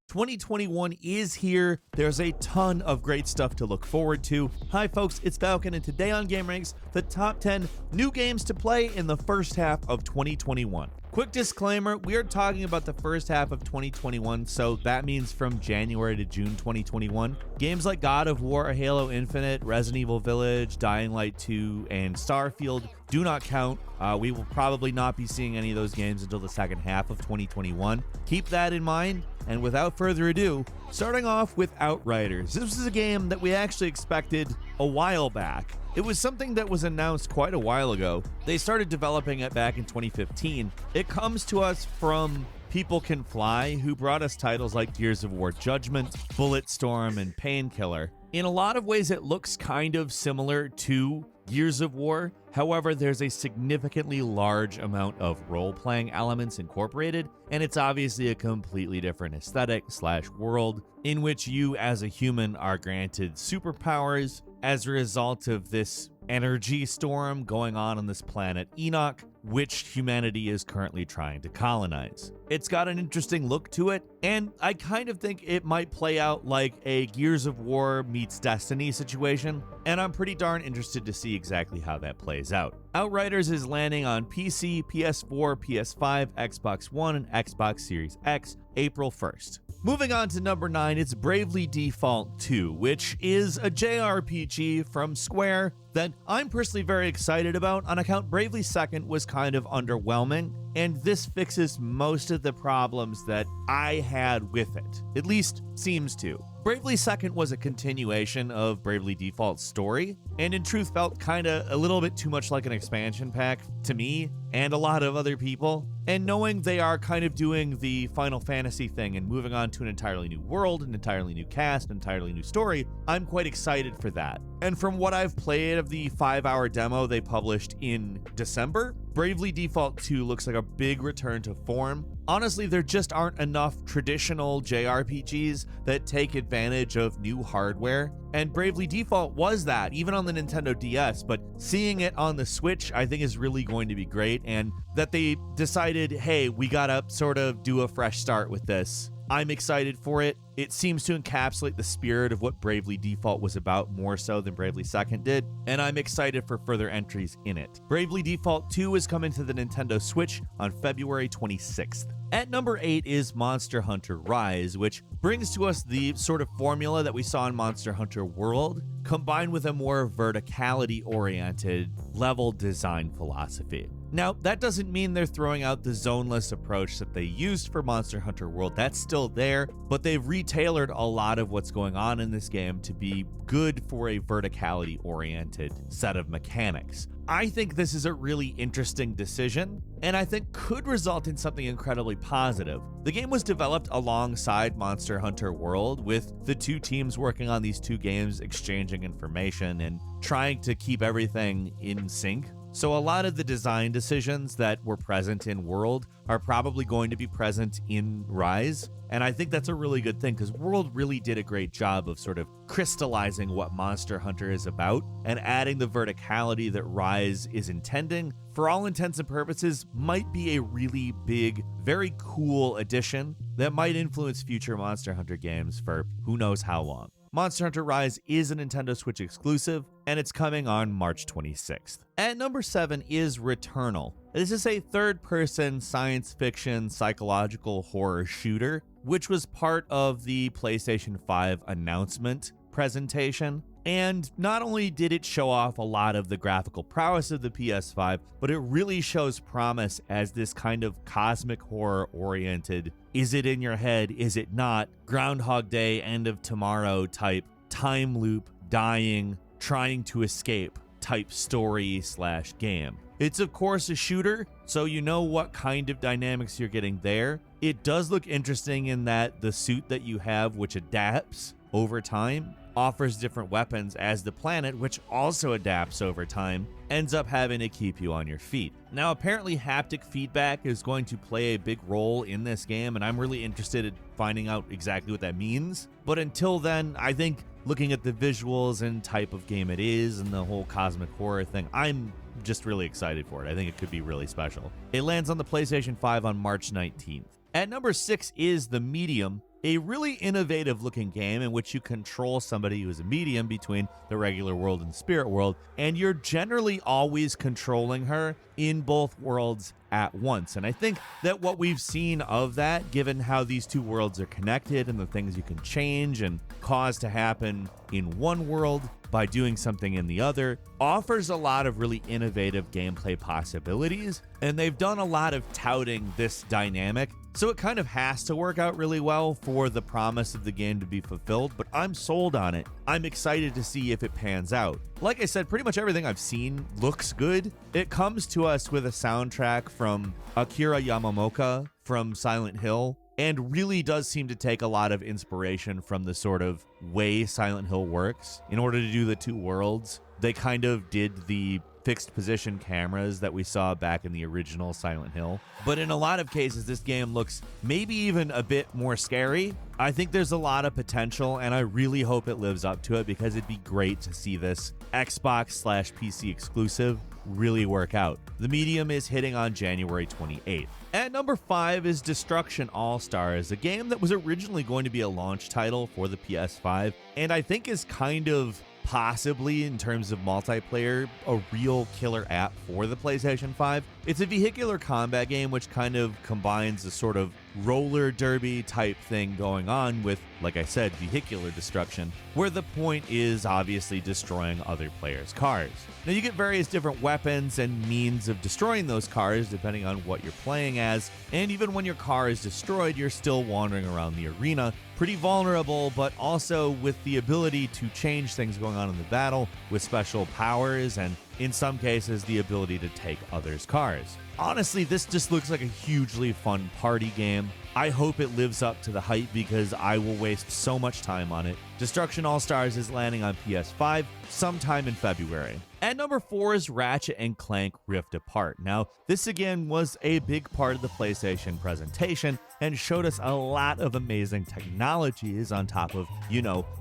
2021 is here. There's a ton of great stuff to look forward to. Hi folks, it's Falcon, and today on Game Ranks, the top 10 new games to play in the first half of 2021. Quick disclaimer, we are talking about the first half of 2021, so that means from January to June 2021. Games like God of War, Halo Infinite, Resident Evil Village, Dying Light 2, and Starfield do not count. We will probably not be seeing any of those games until the second half of 2021. Keep that in mind, and without further ado, starting off with Outriders. This was a game that we actually expected a while back. It was something that was announced quite a while ago. They started developing it back in 2015. It comes to us from People Can Fly, who brought us titles like Gears of War Judgment, Bulletstorm, and Painkiller. In a lot of ways, it looks kind of similar to Gears of War. However, there's a significantly large amount of role-playing elements incorporated, and it's obviously a completely different aesthetic/world in which you as a human are granted superpowers as a result of this energy storm going on this planet Enoch, which humanity is currently trying to colonize. It's got an interesting look to it, and I kind of think it might play out like a Gears of War meets Destiny situation, and I'm pretty darn interested to see exactly how that plays out. Outriders is landing on PC, PS4, PS5, Xbox One, and Xbox Series X April 1st. Moving on to number 9, it's Bravely Default 2, which is a JRPG from Square that I'm personally very excited about. On account, Bravely Second was kind of underwhelming, and this fixes most of the problems that I had with it. At least seems to. Bravely Second was a continuation of Bravely Default's story, and in truth felt kinda a little bit too much like an expansion pack to me and a lot of other people. And knowing they are kind of doing the Final Fantasy thing and moving on to an entirely new world, an entirely new cast, an entirely new story, I'm quite excited for that. And from what I've played of the 5-hour demo they published in December, Bravely Default 2 looks like a big return to form. Honestly, there just aren't enough traditional JRPGs that take advantage of new hardware, and Bravely Default was that, even on the Nintendo DS, but seeing it on the Switch I think is really going to be great, and that they decided, hey, we gotta sort of do a fresh start with this. I'm excited for it. It seems to encapsulate the spirit of what Bravely Default was about more so than Bravely Second did, and I'm excited for further entries in it. Bravely Default 2 is coming to the Nintendo Switch on February 26th. At number 8 is Monster Hunter Rise, which brings to us the sort of formula that we saw in Monster Hunter World, combined with a more verticality-oriented level design philosophy. Now, that doesn't mean they're throwing out the zoneless approach that they used for Monster Hunter World. That's still there, but they've retailored a lot of what's going on in this game to be good for a verticality-oriented set of mechanics. I think this is a really interesting decision, and I think could result in something incredibly positive. The game was developed alongside Monster Hunter World, with the two teams working on these two games, exchanging information and trying to keep everything in sync. So a lot of the design decisions that were present in World are probably going to be present in Rise. And I think that's a really good thing, because World really did a great job of sort of crystallizing what Monster Hunter is about and adding the verticality that Rise is intending. For all intents and purposes, might be a really big, very cool addition that might influence future Monster Hunter games for who knows how long. Monster Hunter Rise is a Nintendo Switch exclusive, and it's coming on March 26th. At number 7 is Returnal. This is a third-person science fiction psychological horror shooter, which was part of the PlayStation 5 announcement presentation. And not only did it show off a lot of the graphical prowess of the PS5, but it really shows promise as this kind of cosmic horror-oriented, is it in your head, is it not, Groundhog Day, End of Tomorrow type, time loop, dying, trying to escape type story/game. It's of course a shooter, so you know what kind of dynamics you're getting there. It does look interesting in that the suit that you have, which adapts over time, offers different weapons, as the planet, which also adapts over time, ends up having to keep you on your feet. Now, apparently haptic feedback is going to play a big role in this game, and I'm really interested in finding out exactly what that means. But until then, I think looking at the visuals and type of game it is and the whole cosmic horror thing, I'm just really excited for it. I think it could be really special. It lands on the PlayStation 5 on March 19th. At number 6 is The Medium, a really innovative looking game in which you control somebody who is a medium between the regular world and spirit world, and you're generally always controlling her in both worlds at once. And I think that what we've seen of that, given how these two worlds are connected and the things you can change and cause to happen in one world by doing something in the other, offers a lot of really innovative gameplay possibilities. And they've done a lot of touting this dynamic, so it kind of has to work out really well for the promise of the game to be fulfilled, but I'm sold on it. I'm excited to see if it pans out. Like I said, pretty much everything I've seen looks good. It comes to us with a soundtrack from Akira Yamamoto from Silent Hill, and really does seem to take a lot of inspiration from the sort of way Silent Hill works. In order to do the two worlds, they kind of did the fixed position cameras that we saw back in the original Silent Hill. But in a lot of cases, this game looks maybe even a bit more scary. I think there's a lot of potential, and I really hope it lives up to it, because it'd be great to see this Xbox/PC exclusive really work out. The Medium is hitting on January 28th. At number 5 is Destruction AllStars, a game that was originally going to be a launch title for the PS5, and I think is kind of possibly, in terms of multiplayer, a real killer app for the PlayStation 5. It's a vehicular combat game which kind of combines a sort of roller derby type thing going on with, like I said, vehicular destruction, where the point is obviously destroying other players' cars. Now, you get various different weapons and means of destroying those cars depending on what you're playing as, and even when your car is destroyed, you're still wandering around the arena, pretty vulnerable, but also with the ability to change things going on in the battle with special powers, and in some cases, the ability to take others' cars. Honestly, this just looks like a hugely fun party game. I hope it lives up to the hype, because I will waste so much time on it. Destruction AllStars is landing on PS5 sometime in February. At number 4 is Ratchet and Clank Rift Apart. Now, this again was a big part of the PlayStation presentation and showed us a lot of amazing technologies on top of,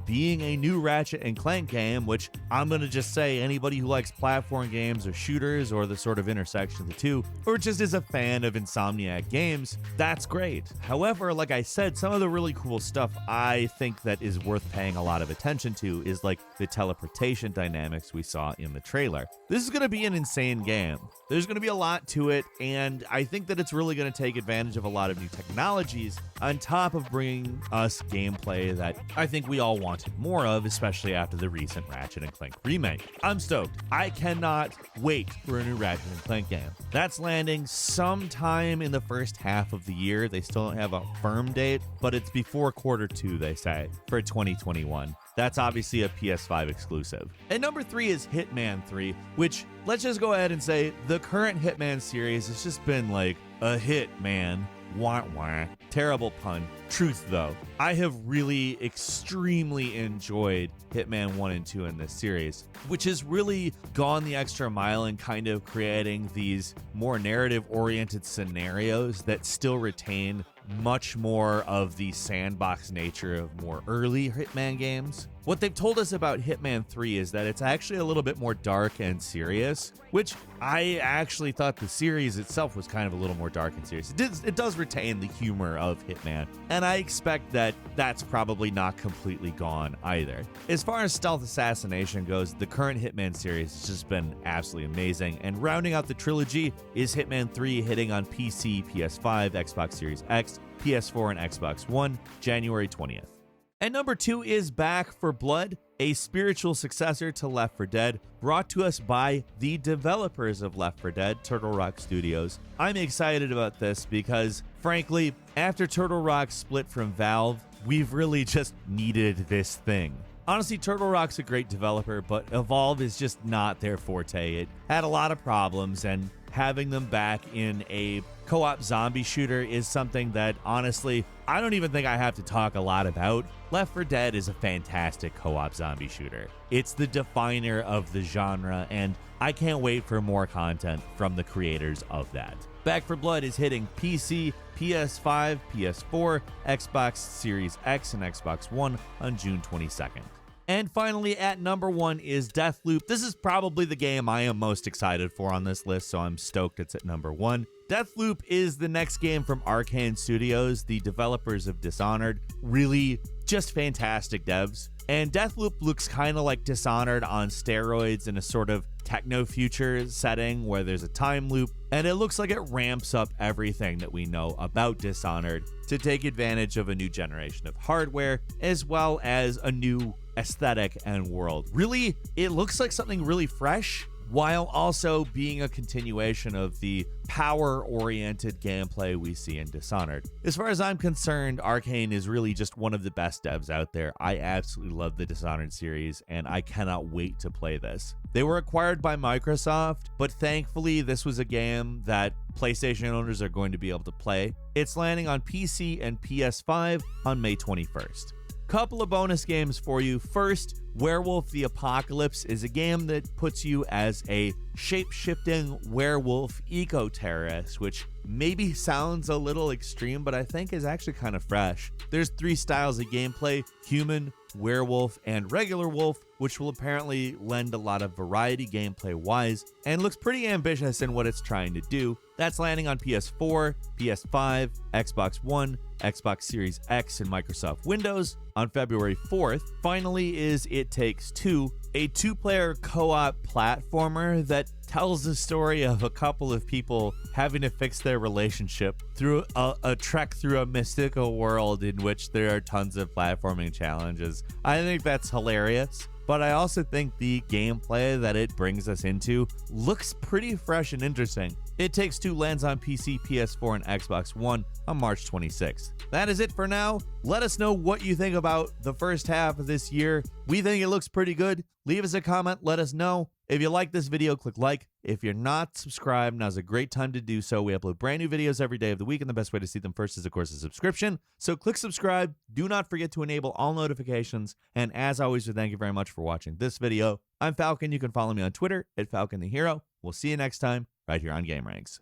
being a new Ratchet and Clank game, which I'm going to just say anybody who likes platform games or shooters or the sort of intersection of the two, or just is a fan of Insomniac games, that's great. However, like I said, some of the really cool stuff I think that is worth paying a lot of attention to is like the teleportation dynamics we saw in the trailer. This is going to be an insane game. There's going to be a lot to it, and I think that it's really going to take advantage of a lot of new technologies on top of bringing us gameplay that I think we all wanted more of, especially after the recent Ratchet and Clank remake. I'm stoked. I cannot wait for a new Ratchet and Clank game. That's landing sometime in the first half of the year. They still don't have a firm date, but it's before Q2, they say, for 2021. That's obviously a PS5 exclusive. And number 3 is Hitman 3, which, let's just go ahead and say, the current Hitman series has just been like a hit, man. Wah wah. Terrible pun. Truth though, I have really extremely enjoyed Hitman 1 and 2 in this series, which has really gone the extra mile in kind of creating these more narrative-oriented scenarios that still retain much more of the sandbox nature of more early Hitman games. What they've told us about Hitman 3 is that it's actually a little bit more dark and serious, which I actually thought the series itself was kind of a little more dark and serious. It does retain the humor of Hitman, and I expect that that's probably not completely gone either. As far as stealth assassination goes, the current Hitman series has just been absolutely amazing, and rounding out the trilogy is Hitman 3 hitting on PC, PS5, Xbox Series X, PS4, and Xbox One, January 20th. And number 2 is Back 4 Blood, a spiritual successor to Left 4 Dead, brought to us by the developers of Left 4 Dead, Turtle Rock Studios. I'm excited about this because, frankly, after Turtle Rock split from Valve, we've really just needed this thing. Honestly, Turtle Rock's a great developer, but Evolve is just not their forte. It had a lot of problems, and having them back in a co-op zombie shooter is something that, honestly, I don't even think I have to talk a lot about. Left 4 Dead is a fantastic co-op zombie shooter. It's the definer of the genre, and I can't wait for more content from the creators of that. Back 4 Blood is hitting PC, PS5, PS4, Xbox Series X, and Xbox One on June 22nd. And finally, at number 1 is Deathloop. This is probably the game I am most excited for on this list, so I'm stoked it's at number 1. Deathloop is the next game from Arcane Studios, the developers of Dishonored. Really just fantastic devs. And Deathloop looks kind of like Dishonored on steroids in a sort of techno-future setting where there's a time loop, and it looks like it ramps up everything that we know about Dishonored to take advantage of a new generation of hardware, as well as a new aesthetic and world. Really, it looks like something really fresh, while also being a continuation of the power-oriented gameplay we see in Dishonored. As far as I'm concerned, Arcane is really just one of the best devs out there. I absolutely love the Dishonored series, and I cannot wait to play this. They were acquired by Microsoft, but thankfully this was a game that PlayStation owners are going to be able to play. It's landing on PC and PS5 on May 21st. Couple of bonus games for you. First, Werewolf the Apocalypse is a game that puts you as a shape-shifting werewolf eco-terrorist, which maybe sounds a little extreme, but I think is actually kind of fresh. There's 3 styles of gameplay: human, werewolf, and regular wolf, which will apparently lend a lot of variety gameplay-wise, and looks pretty ambitious in what it's trying to do. That's landing on PS4, PS5, Xbox One, Xbox Series X, and Microsoft Windows on February 4th. Finally is It Takes Two, a 2-player co-op platformer that tells the story of a couple of people having to fix their relationship through a trek through a mystical world in which there are tons of platforming challenges. I think that's hilarious, but I also think the gameplay that it brings us into looks pretty fresh and interesting. It Takes Two lands on PC, PS4, and Xbox One on March 26th. That is it for now. Let us know what you think about the first half of this year. We think it looks pretty good. Leave us a comment, let us know. If you like this video, click like. If you're not subscribed, now's a great time to do so. We upload brand new videos every day of the week, and the best way to see them first is, of course, a subscription. So click subscribe. Do not forget to enable all notifications. And as always, we thank you very much for watching this video. I'm Falcon. You can follow me on Twitter at Falcon the Hero. We'll see you next time right here on GameRanks.